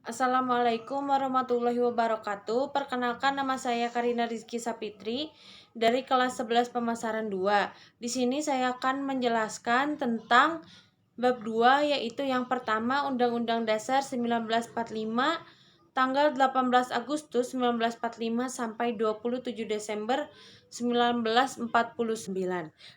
Assalamualaikum warahmatullahi wabarakatuh. Perkenalkan, nama saya Karina Rizky Sapitri dari kelas 11 pemasaran 2. Di sini saya akan menjelaskan tentang bab 2, yaitu yang pertama Undang-Undang Dasar 1945 tanggal 18 Agustus 1945 sampai 27 Desember 1949.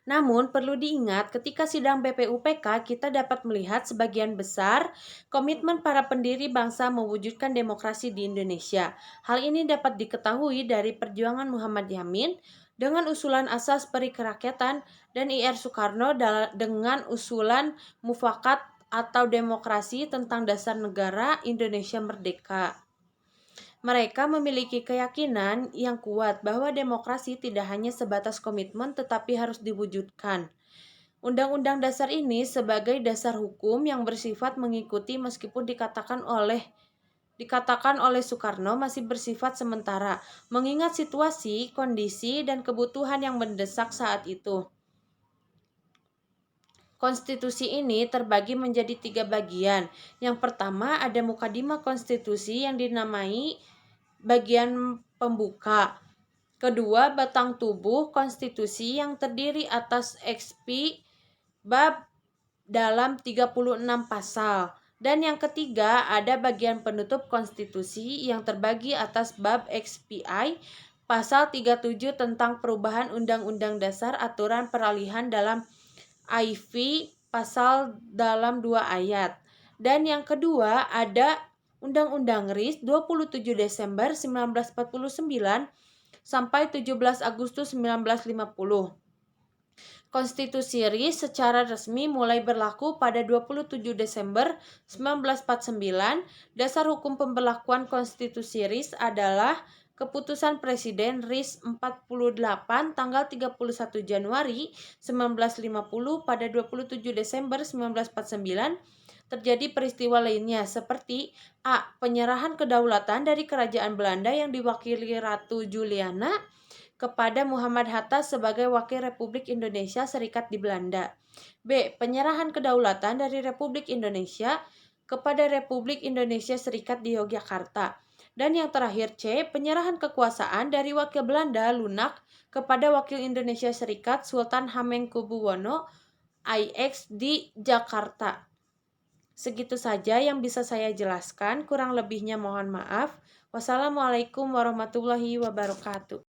Namun perlu diingat, ketika sidang BPUPK kita dapat melihat sebagian besar komitmen para pendiri bangsa mewujudkan demokrasi di Indonesia. Hal ini dapat diketahui dari perjuangan Muhammad Yamin dengan usulan asas peri kerakyatan dan IR Soekarno dengan usulan mufakat atau demokrasi tentang dasar negara Indonesia merdeka. Mereka memiliki keyakinan yang kuat bahwa demokrasi tidak hanya sebatas komitmen tetapi harus diwujudkan. Undang-undang dasar ini sebagai dasar hukum yang bersifat mengikuti meskipun dikatakan oleh Soekarno masih bersifat sementara, mengingat situasi, kondisi, dan kebutuhan yang mendesak saat itu. Konstitusi ini terbagi menjadi 3 bagian. Yang pertama ada mukadimah konstitusi yang dinamai bagian pembuka. Kedua, batang tubuh konstitusi yang terdiri atas XP bab dalam 36 pasal. Dan yang ketiga, ada bagian penutup konstitusi yang terbagi atas bab XPI pasal 37 tentang perubahan Undang-Undang Dasar aturan peralihan dalam IV pasal dalam 2 ayat. Dan yang kedua, ada Undang-Undang RIS 27 Desember 1949 sampai 17 Agustus 1950. Konstitusi RIS secara resmi mulai berlaku pada 27 Desember 1949. Dasar hukum pemberlakuan Konstitusi RIS adalah Keputusan Presiden RIS 48 tanggal 31 Januari 1950 pada 27 Desember 1949. Terjadi peristiwa lainnya seperti A. Penyerahan kedaulatan dari Kerajaan Belanda yang diwakili Ratu Juliana kepada Muhammad Hatta sebagai Wakil Republik Indonesia Serikat di Belanda. B. Penyerahan kedaulatan dari Republik Indonesia kepada Republik Indonesia Serikat di Yogyakarta. Dan yang terakhir C. Penyerahan kekuasaan dari Wakil Belanda Lunak kepada Wakil Indonesia Serikat Sultan Hamengkubuwono IX di Jakarta. Segitu saja yang bisa saya jelaskan, kurang lebihnya mohon maaf. Wassalamualaikum warahmatullahi wabarakatuh.